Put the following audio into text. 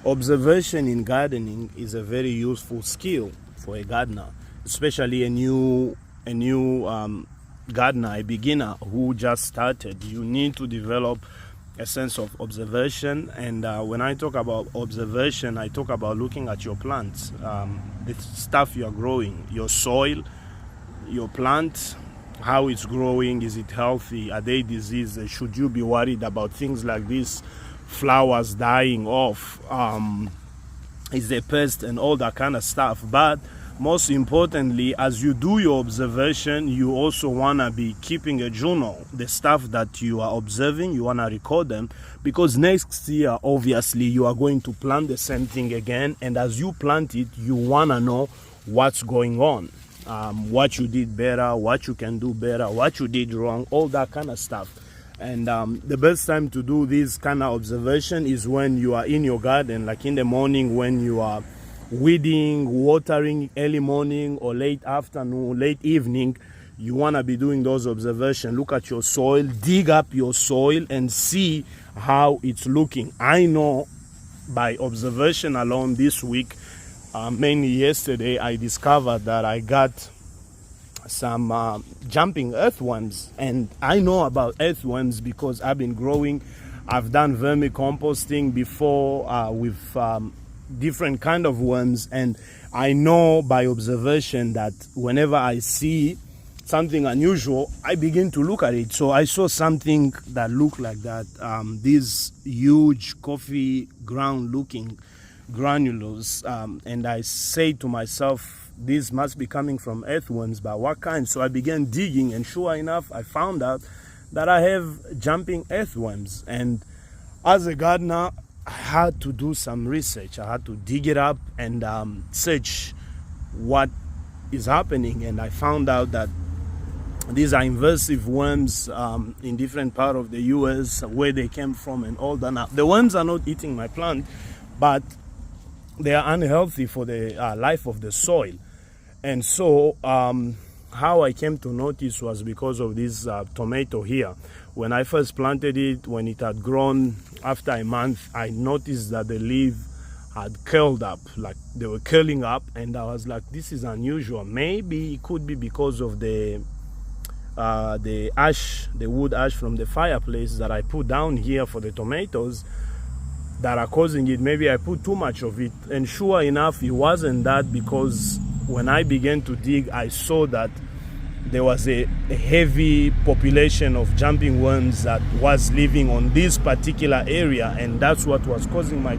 Observation in gardening is a very useful skill for a gardener, especially a new gardener, a beginner who just started. You need to develop a sense of observation, and when I talk about observation, I talk about looking at your plants, the stuff you are growing, your soil, your plant, how it's growing, is it healthy, are they diseased, should you be worried about things like this, flowers dying off, is there pest and all that kind of stuff. But most importantly, as you do your observation, you also want to be keeping a journal. The stuff that you are observing, you want to record them, because next year obviously you are going to plant the same thing again, and as you plant it, you want to know what's going on, what you did better, what you can do better, what you did wrong, all that kind of stuff. And the best time to do this kind of observation is when you are in your garden, like in the morning when you are weeding, watering, early morning or late afternoon, late evening. You want to be doing those observations. Look at your soil, dig up your soil and see how it's looking. I know by observation alone this week, mainly yesterday, I discovered that I got some jumping earthworms, and I know about earthworms because I've been growing. I've done vermicomposting before with different kind of worms, and I know by observation that whenever I see something unusual, I begin to look at it. So I saw something that looked like that, these huge coffee ground looking granules, and I say to myself, these must be coming from earthworms, but what kind? So I began digging, and sure enough, I found out that I have jumping earthworms. And as a gardener, I had to do some research. I had to dig it up and search what is happening, and I found out that these are invasive worms in different parts of the US, where they came from and all that. Now, the worms are not eating my plant, but they are unhealthy for the life of the soil. And so how I came to notice was because of this tomato here. When I first planted it, when it had grown, after a month, I noticed that the leaf had curled up, like they were curling up, and I was like, this is unusual. Maybe it could be because of the ash, the wood ash from the fireplace that I put down here for the tomatoes that are causing it. Maybe I put too much of it. And sure enough, it wasn't that, because when I began to dig, I saw that there was a heavy population of jumping worms that was living on this particular area, and that's what was causing my